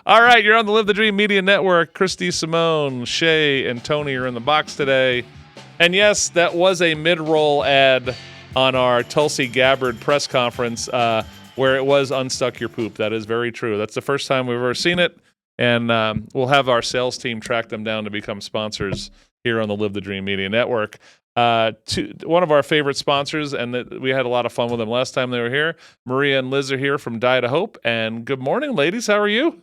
All right, you're on the Live the Dream Media Network. Chris DeSimone, Shay, and Tony are in the box today. And yes, that was a mid-roll ad on our Tulsi Gabbard press conference where it was unstuck your poop. That is very true. That's the first time we've ever seen it. And we'll have our sales team track them down to become sponsors here on the Live the Dream Media Network. One of our favorite sponsors, and we had a lot of fun with them last time they were here. Maria and Liz are here from Diet of Hope. And good morning, ladies. How are you?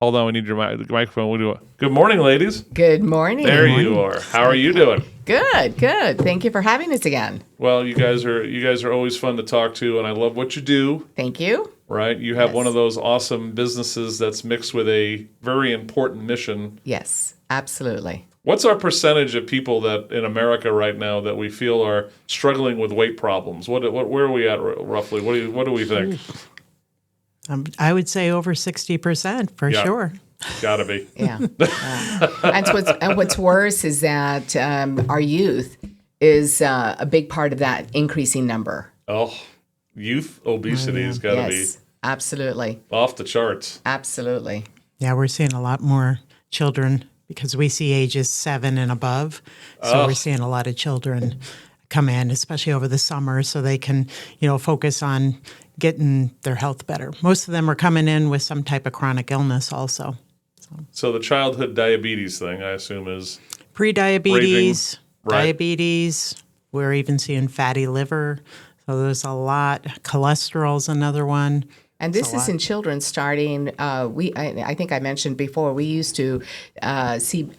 Hold on, we need your microphone. Good morning, ladies. Good morning. There you are. How are you doing? Good. Thank you for having us again. Well, you guys are always fun to talk to, and I love what you do. Thank you. Right? You have one of those awesome businesses that's mixed with a very important mission. Yes, absolutely. What's our percentage of people that in America right now that we feel are struggling with weight problems? Where are we at roughly? What do we think? I would say over 60% for sure. Gotta be. Yeah. And what's worse is that our youth is a big part of that increasing number. Oh, youth obesity has got to be absolutely off the charts. Absolutely. Yeah, we're seeing a lot more children because we see ages 7 and above. So we're seeing a lot of children come in, especially over the summer, so they can, focus on getting their health better. Most of them are coming in with some type of chronic illness also. So the childhood diabetes thing, I assume, is pre-diabetes, right. Diabetes. We're even seeing fatty liver. So there's a lot. Cholesterol's another one. And this is in children starting. I think I mentioned before. We used to see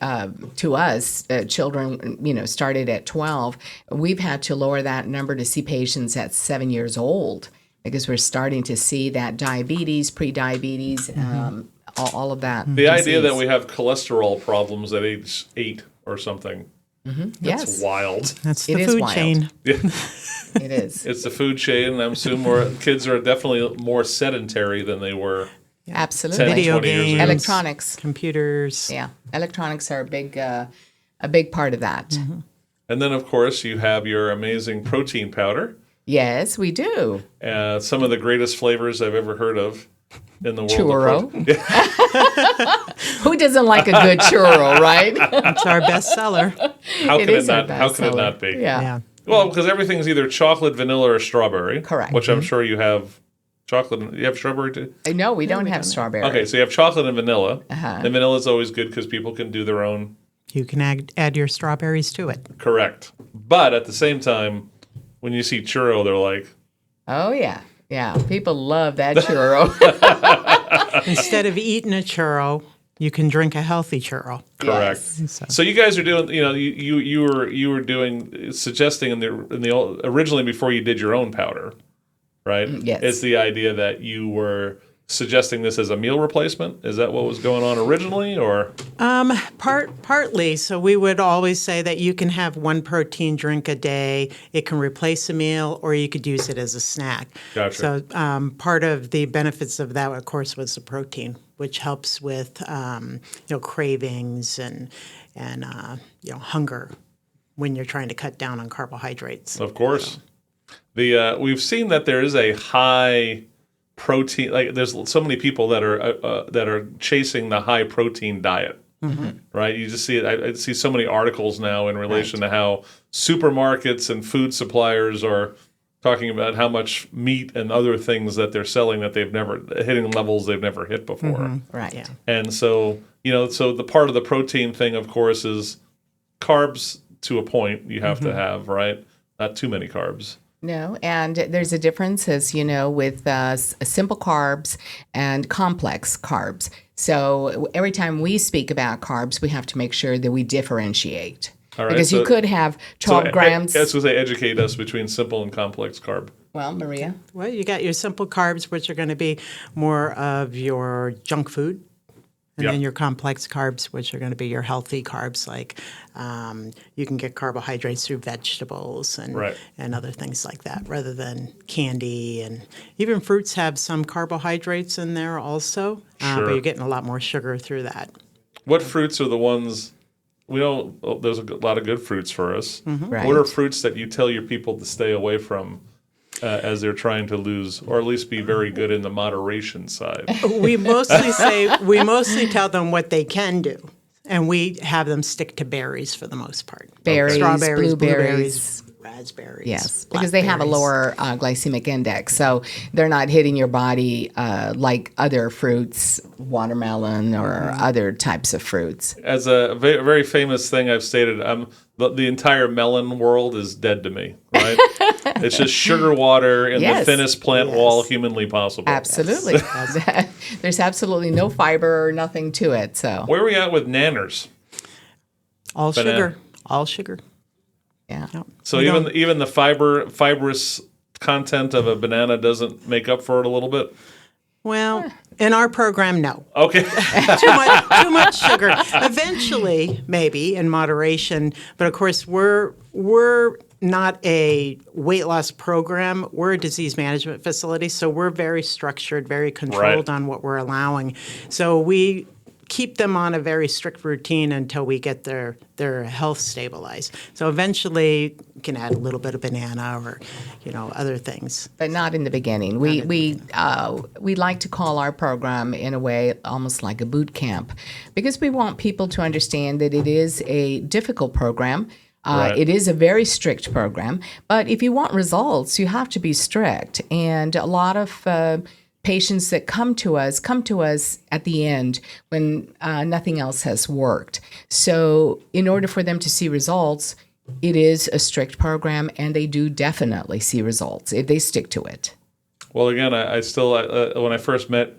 to us children, started at 12. We've had to lower that number to see patients at 7 years old because we're starting to see that diabetes, pre-diabetes, all of that. The idea that we have cholesterol problems at age 8 or something. That's wild. That's the food chain. It is. It's the food chain, and I'm assuming kids are definitely more sedentary than they were. Absolutely. 10, Video 20 years games, ago. Electronics, computers. Yeah, electronics are a big part of that. And then, of course, you have your amazing protein powder. Yes, we do. Some of the greatest flavors I've ever heard of in the world. Churro. Who doesn't like a good churro, right? It's our best seller. How can it not be? Yeah. Well, because everything's either chocolate, vanilla, or strawberry. Correct. Which I'm sure you have chocolate. You have strawberry too? No, we don't have strawberry. Okay, so you have chocolate and vanilla. And vanilla is always good because people can do their own. You can add your strawberries to it. Correct. But at the same time, when you see churro, they're like, oh, yeah. Yeah, people love that churro. Instead of eating a churro, you can drink a healthy churro. correct. Yes. So you guys are doing, you were doing suggesting in the originally before you did your own powder, right? Yes. It's the idea that you were suggesting this as a meal replacement. Is that what was going on originally, or? Partly. So we would always say that you can have one protein drink a day. It can replace a meal, or you could use it as a snack. Gotcha. So part of the benefits of that, of course, was the protein, which helps with cravings and hunger when you're trying to cut down on carbohydrates. Of course. We've seen that there is a high protein, like there's so many people that are chasing the high protein diet, right? You just see it. I see so many articles now in relation to how supermarkets and food suppliers are talking about how much meat and other things that they're selling that they've never hitting levels they've never hit before. Right. Yeah. And so so the part of the protein thing, of course, is carbs to a point you have to have, right? Not too many carbs. No, and there's a difference, as you know, with simple carbs and complex carbs. So every time we speak about carbs, we have to make sure that we differentiate. All right, because you could have 12 grams. That's what they educate us between simple and complex carb. Well, Maria? Well, you got your simple carbs, which are going to be more of your junk food. And then your complex carbs, which are going to be your healthy carbs, like you can get carbohydrates through vegetables and other things like that, rather than candy. And even fruits have some carbohydrates in there also, but you're getting a lot more sugar through that. What fruits are the ones, we know there's a lot of good fruits for us. Right. What are fruits that you tell your people to stay away from as they're trying to lose, or at least be very good in the moderation side? We mostly tell them what they can do, and we have them stick to berries for the most part. Berries, Strawberries, blueberries. Raspberries. Yes, because they have a blackberries. lower glycemic index, so they're not hitting your body like other fruits, watermelon or other types of fruits. As a very famous thing I've stated, the entire melon world is dead to me, right? It's just sugar water in Yes. the thinnest plant wall humanly possible. Absolutely. There's absolutely no fiber or nothing to it. So, Where are we at with nanners? All Banana. sugar. All sugar. yeah. Yep. So We don't- even the fibrous content of a banana doesn't make up for it a little bit? Well, in our program, no. Okay. Too much sugar. Eventually, maybe in moderation, but of course we're not a weight loss program. We're a disease management facility, so we're very structured, very controlled Right. on what we're allowing. So we keep them on a very strict routine until we get their health stabilized. So eventually, you can add a little bit of banana or, other things. But not in the beginning. We like to call our program in a way almost like a boot camp, because we want people to understand that it is a difficult program. Right. It is a very strict program, but if you want results, you have to be strict. And a lot of patients that come to us at the end when nothing else has worked. So in order for them to see results, it is a strict program, and they do definitely see results if they stick to it. Well, again, I still when I first met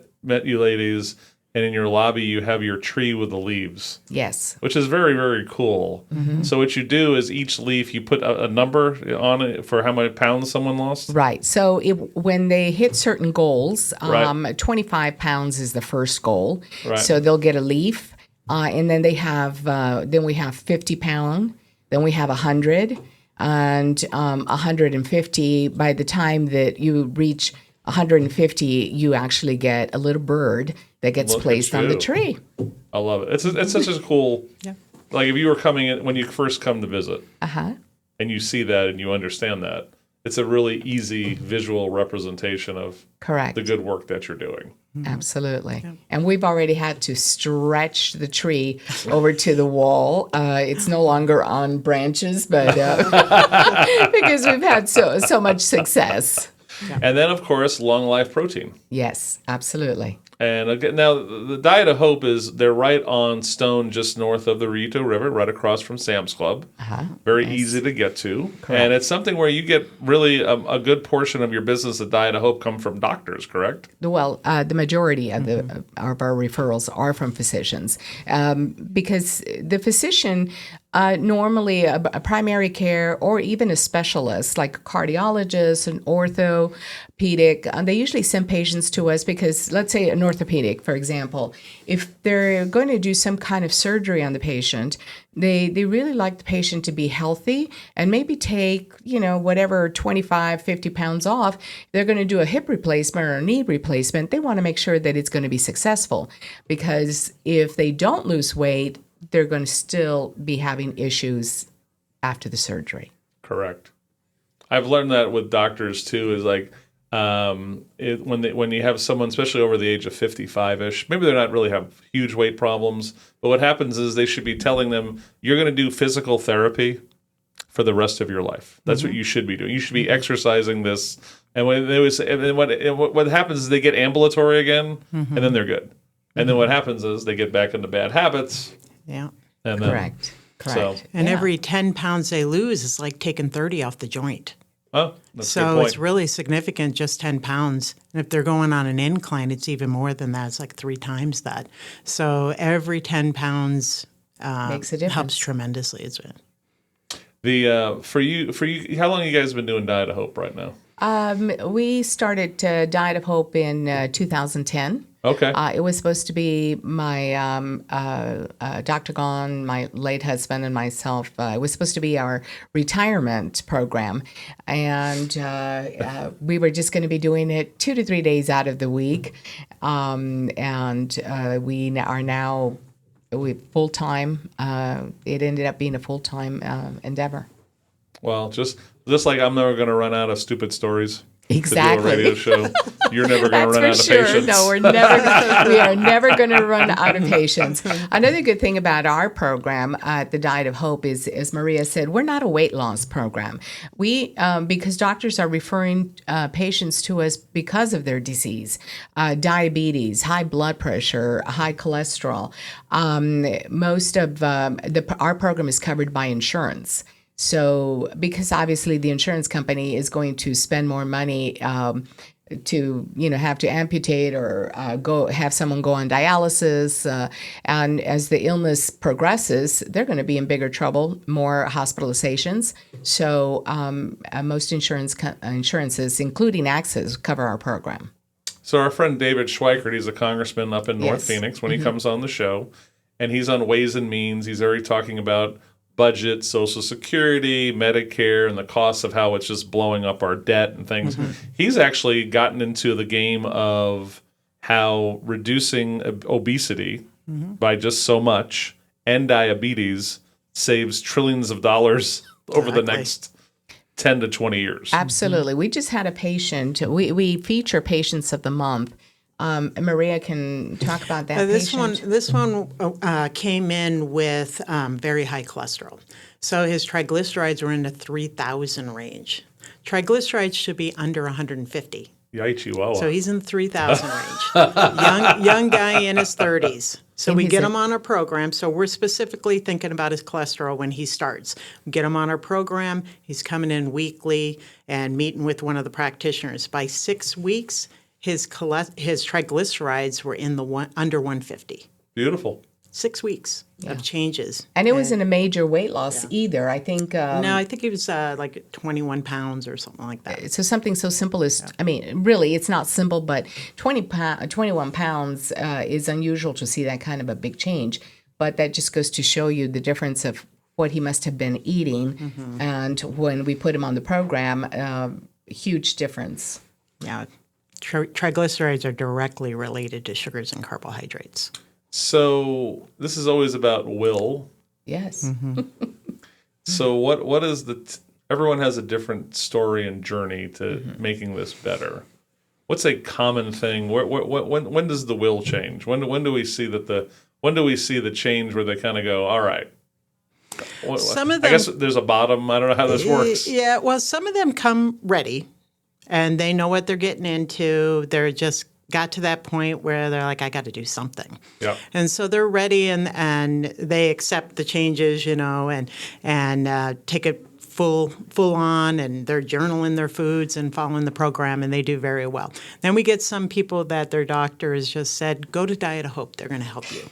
you ladies, and in your lobby you have your tree with the leaves, Yes. which is very, very cool. So what you do is each leaf you put a number on it for how many pounds someone lost. Right. So when they hit certain goals, Right. 25 pounds is the first goal. Right. So they'll get a leaf, and then we have 50 pound, then we have 100, and 150. By the time that you reach 150, you actually get a little bird that gets Look at placed on the you. tree. I love it. It's such a cool. Yeah. Like if you were coming in when you first come to visit, Uh-huh. and you see that and you understand that, it's a really easy visual representation of Correct. the good work that you're doing. Absolutely. And we've already had to stretch the tree over to the wall. It's no longer on branches, but because we've had so much success. And then, of course, long life protein. Yes, absolutely. And again, now the Diet of Hope they're right on Stone, just north of the Rito River, right across from Sam's Club. Very easy to get to. And it's something where you get really a good portion of your business at Diet of Hope come from doctors, correct? Well, the majority of of our referrals are from physicians, because the physician normally a primary care or even a specialist like a cardiologist, an orthopedic, they usually send patients to us because, let's say an orthopedic, for example, if they're going to do some kind of surgery on the patient, they really like the patient to be healthy and maybe take, whatever 25, 50 pounds off. They're going to do a hip replacement or a knee replacement. They want to make sure that it's going to be successful, because if they don't lose weight, they're going to still be having issues after the surgery. Correct. I've learned that with doctors too. Is like when you have someone, especially over the age of 55-ish, maybe they're not really have huge weight problems, but what happens is they should be telling them you're going to do physical therapy for the rest of your life. That's what you should be doing. You should be exercising this. And when they was, and then what happens is they get ambulatory again, and then they're good. And then what happens is they get back into bad habits. Yeah. And then, Correct. So, And Yeah. every 10 pounds they lose is like taking 30 off the joint. oh, that's a So good point. it's really significant, just 10 pounds. And if they're going on an incline, it's even more than that. It's like 3 times that. So every 10 pounds Makes a difference. helps tremendously. It's For you, how long have you guys been doing Diet of Hope right now? We started Diet of Hope in 2010. Okay. It was supposed to be my Dr. Gann, my late husband, and myself. It was supposed to be our retirement program, and we were just going to be doing it 2 to 3 days out of the week, and we are now full time. It ended up being a full time endeavor. Well, just like I'm never going to run out of stupid stories. Exactly. To do a radio show. You're never going to That's run for out of sure. patience. No, we are never going to run out of patience. Another good thing about our program at the Diet of Hope is, as Maria said, we're not a weight loss program. We, because doctors are referring patients to us because of their disease, diabetes, high blood pressure, high cholesterol. Most of our program is covered by insurance. So, because obviously the insurance company is going to spend more money to have to amputate or have someone go on dialysis, and as the illness progresses, they're going to be in bigger trouble, more hospitalizations. So, most insurances, including Access, cover our program. So our friend David Schweikert, he's a congressman up in North Yes. Phoenix when he comes on the show, and he's on Ways and Means. He's already talking about budget, Social Security, Medicare, and the costs of how it's just blowing up our debt and things. He's actually gotten into the game of how reducing obesity by just so much and diabetes saves trillions of dollars over the next 10 to 20 years. Absolutely. We just had a patient. We feature patients of the month. Maria can talk about that patient. This one came in with very high cholesterol. So his triglycerides were in the 3,000 range. Triglycerides should be under 150. Yay, Chihuahua. So he's in the 3,000 range. young guy in his 30s. So we get him on our program. So we're specifically thinking about his cholesterol when he starts. We get him on our program. He's coming in weekly and meeting with one of the practitioners. By 6 weeks, his triglycerides were in the under 150. Beautiful. 6 weeks of changes. And it wasn't a major weight loss either. I think. No, I think he was like 21 pounds or something like that. So something so simple as, I mean, really, it's not simple, but 21 pounds is unusual to see that kind of a big change. But that just goes to show you the difference of what he must have been eating. And when we put him on the program, huge difference. Yeah. Triglycerides are directly related to sugars and carbohydrates. So this is always about will. Yes. So what is everyone has a different story and journey to making this better. What's a common thing? When does the will change? When do we see the change where they kind of go, all right? Some of them, I guess there's a bottom. I don't know how this works. Yeah, well, some of them come ready, and they know what they're getting into. They're just got to that point where they're like, I got to do something. Yeah. And so they're ready, and they accept the changes, and take it full on, and they're journaling their foods and following the program, and they do very well. Then we get some people that their doctors just said, go to Diet of Hope. They're going to help you.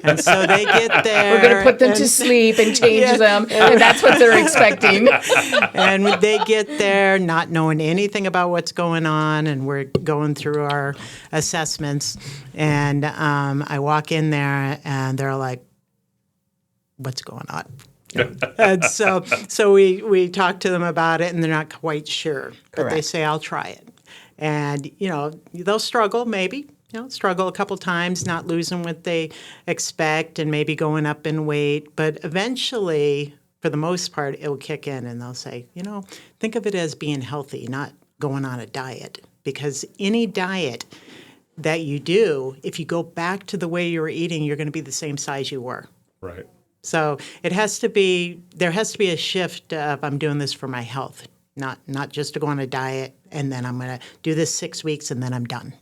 And so they get there. We're going to put them to sleep and change them, and that's what they're expecting. And they get there not knowing anything about what's going on, and we're going through our assessments. And I walk in there, and they're like, what's going on? And so we talk to them about it, and they're not quite sure. But Correct. they say, I'll try it. And, they'll struggle maybe. Struggle a couple times, not losing what they expect and maybe going up in weight. But eventually, for the most part, it will kick in and they'll say, think of it as being healthy, not going on a diet. Because any diet that you do, if you go back to the way you were eating, you're going to be the same size you were. Right. So there has to be a shift of I'm doing this for my health, not just to go on a diet and then I'm going to do this 6 weeks and then I'm done.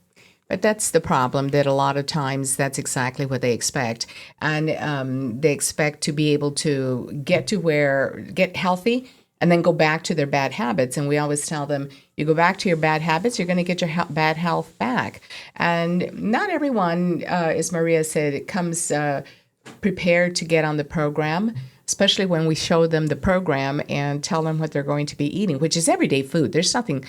But that's the problem, that a lot of times that's exactly what they expect. And they expect to be able to get healthy and then go back to their bad habits. And we always tell them, you go back to your bad habits, you're going to get your bad health back. And not everyone, as Maria said, comes prepared to get on the program, especially when we show them the program and tell them what they're going to be eating, which is everyday food. There's nothing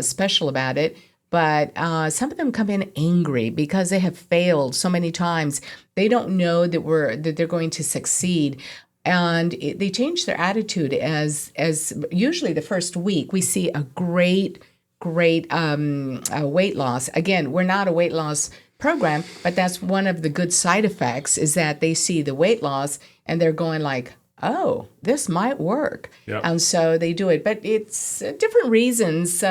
special about it. But some of them come in angry because they have failed so many times. They don't know that they're going to succeed, and they change their attitude as usually the first week we see a great weight loss. Again, we're not a weight loss program, but that's one of the good side effects is that they see the weight loss and they're going like, oh, this might work. Yep. And so they do it. But it's different reasons.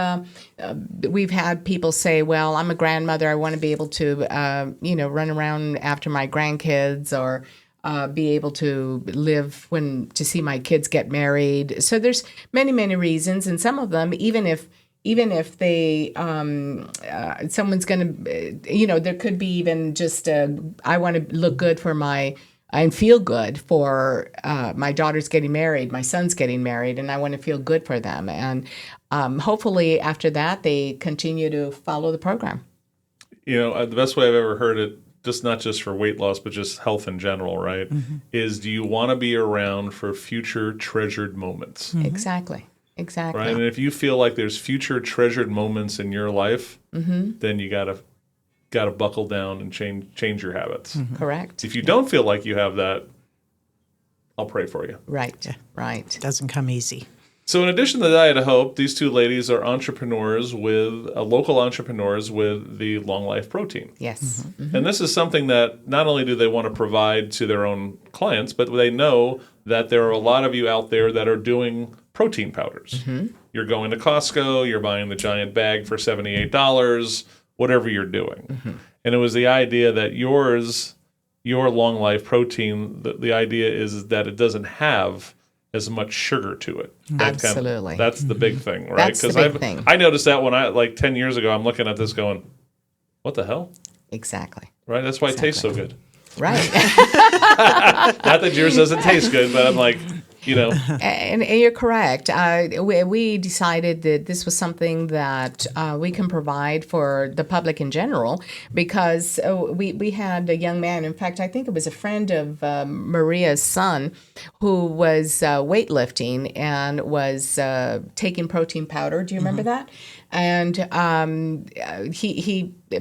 We've had people say, well, I'm a grandmother. I want to be able to, run around after my grandkids or be able to live to see my kids get married. So there's many, many reasons. And some of them, even if they, someone's going to, there could be even just, I want to look good and feel good for my daughter's getting married, my son's getting married, and I want to feel good for them. And hopefully after that, they continue to follow the program. The best way I've ever heard it, not just for weight loss, but just health in general, right, is do you want to be around for future treasured moments? Exactly. Right, and if you feel like there's future treasured moments in your life, then you gotta buckle down and change your habits. Correct. If you don't feel like you have that, I'll pray for you. Right. Right. Doesn't come easy. So in addition to the Diet of Hope, these two ladies are entrepreneurs local entrepreneurs with the Long Life Protein. Yes. And this is something that not only do they want to provide to their own clients, but they know that there are a lot of you out there that are doing protein powders. You're going to Costco, you're buying the giant bag for $78, whatever you're doing. And it was the idea that your Long Life Protein, the idea is that it doesn't have as much sugar to it. Absolutely. That's the big thing, right? That's the big thing. I noticed that when 10 years ago, I'm looking at this going, what the hell? Exactly. Right? That's why it tastes so good. Right. Not that yours doesn't taste good, but I'm like, And you're correct. We decided that this was something that we can provide for the public in general because we had a young man. In fact, I think it was a friend of Maria's son who was weightlifting and was taking protein powder. Do you remember that? And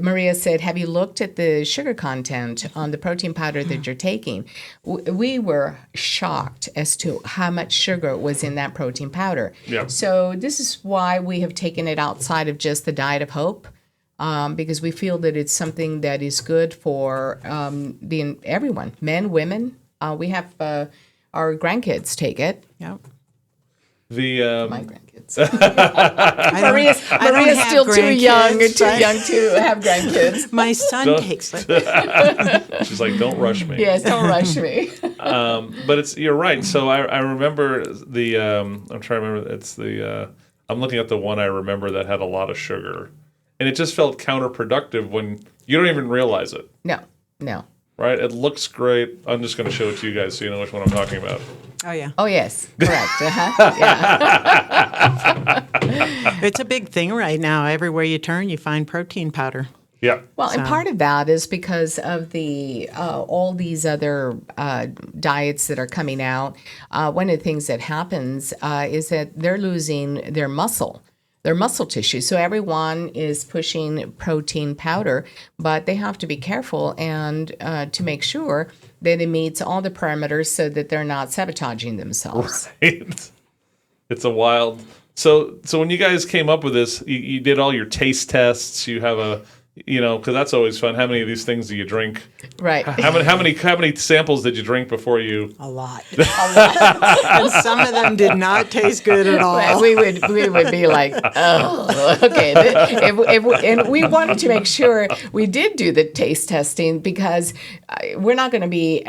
Maria said, have you looked at the sugar content on the protein powder that you're taking? We were shocked as to how much sugar was in that protein powder. Yeah. So this is why we have taken it outside of just the Diet of Hope, because we feel that it's something that is good for everyone, men, women. We have our grandkids take it. Yep. My grandkids. Maria's still too young to have grandkids. My son takes it. She's like, don't rush me. Yes, don't rush me. But you're right. So I remember I'm trying to remember. It's I'm looking at the one I remember that had a lot of sugar, and it just felt counterproductive when you don't even realize it. No. Right? It looks great. I'm just going to show it to you guys so you know which one I'm talking about. Oh, yeah. Oh, yes. Correct. Yeah. It's a big thing right now. Everywhere you turn, you find protein powder. Yeah. Well, and part of that is because of the all these other diets that are coming out. One of the things that happens is that they're losing their muscle tissue. So everyone is pushing protein powder, but they have to be careful and to make sure that it meets all the parameters so that they're not sabotaging themselves. Right. It's a wild. So when you guys came up with this, you did all your taste tests. You have because that's always fun. How many of these things do you drink? Right. How many samples did you drink before you? A lot. And some of them did not taste good at all. We would be like, oh, okay. And we wanted to make sure we did do the taste testing because we're not going to be,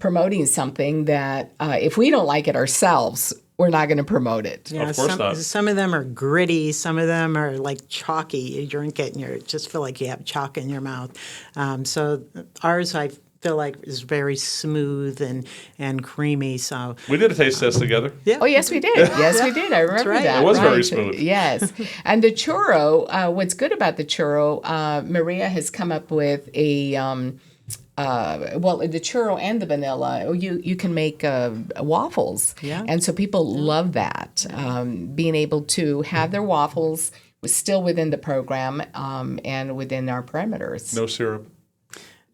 promoting something that if we don't like it ourselves, we're not going to promote it. Yeah, of course not. Some of them are gritty. Some of them are like chalky. You drink it and you just feel like you have chalk in your mouth. So ours, I feel like, is very smooth and creamy. So We did a taste test together. yeah. Oh, yes, we did. Yes, we did. I remember right. that. It was very Right. smooth. Yes. And the churro, what's good about the churro, Maria has come up with a... the churro and the vanilla, you can make waffles. Yeah. And so people love that, being able to have their waffles still within the program and within our parameters. No syrup.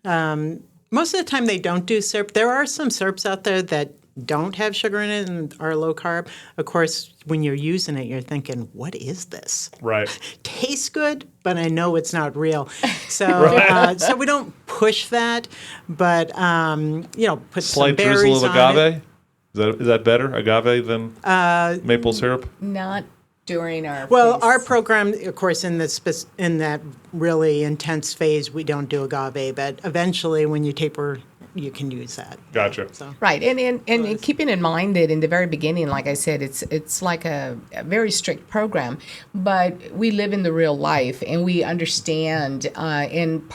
Most of the time they don't do syrup. There are some syrups out there that don't have sugar in it and are low carb. Of course, when you're using it, you're thinking, what is this? Right. Tastes good, but I know it's not real. So so we don't push that, but put Slight some berries drizzle of on agave. it. Is that better, agave, than maple syrup? Not during our Well, phase. our program, of course, in that really intense phase, we don't do agave, but eventually, when you taper, you can use that. Gotcha. So. Right, and keeping in mind that in the very beginning, like I said, it's like a very strict program, but we live in the real life and we understand. And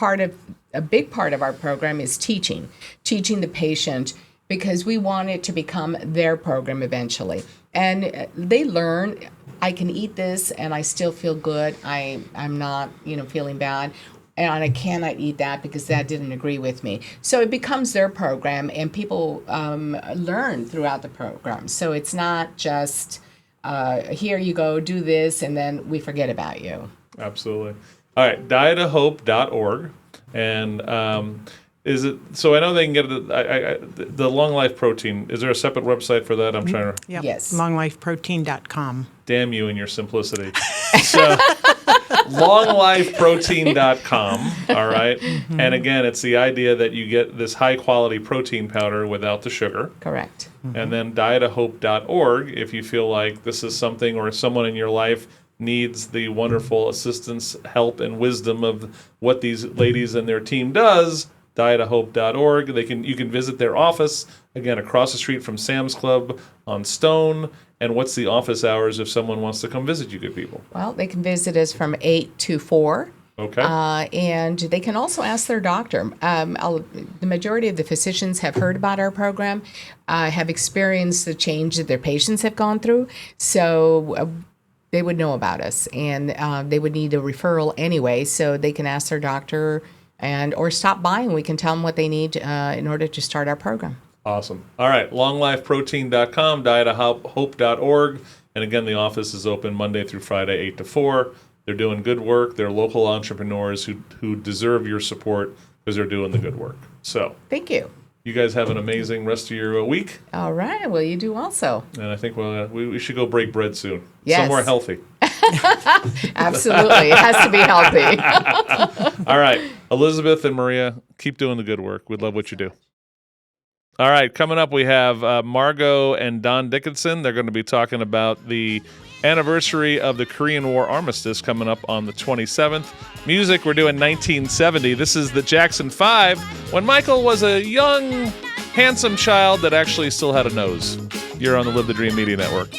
a big part of our program is teaching the patient, because we want it to become their program eventually, and they learn. I can eat this and I still feel good. I'm not feeling bad. And I cannot eat that because that didn't agree with me. So it becomes their program, and people learn throughout the program. So it's not just, here you go, do this, and then we forget about you. Absolutely. All right, dietofhope.org. And is it, so I know they can get the Long Life Protein. Is there a separate website for that? I'm trying to, Yep. Yes. Longlifeprotein.com. damn you and your simplicity. So, longlifeprotein.com, all right? And again, it's the idea that you get this high-quality protein powder without the sugar. Correct. And then dietofhope.org if you feel like this is something, or someone in your life needs the wonderful assistance, help, and wisdom of what these ladies and their team does. Dietofhope.org. You can visit their office, again, across the street from Sam's Club on Stone. And what's the office hours if someone wants to come visit you good people? Well, they can visit us from 8 to 4. Okay. And they can also ask their doctor. The majority of the physicians have heard about our program, have experienced the change that their patients have gone through. So they would know about us, and they would need a referral anyway. So they can ask their doctor or stop by, and we can tell them what they need in order to start our program. Awesome. All right. longlifeprotein.com, dietofhope.org. And again, the office is open Monday through Friday, 8 to 4. They're doing good work. They're local entrepreneurs who deserve your support because they're doing the good work. So Thank you. you guys have an amazing rest of your week. All right. Well, you do also. And I think we should go break bread soon. Yes. Somewhere healthy. Absolutely. It has to be healthy. All right. Elizabeth and Maria, keep doing the good work. We love what you do. All right. Coming up, we have Margot and Don Dickinson. They're going to be talking about the anniversary of the Korean War Armistice coming up on the 27th. Music, we're doing 1970. This is the Jackson 5, when Michael was a young, handsome child that actually still had a nose. You're on the Live the Dream Media Network.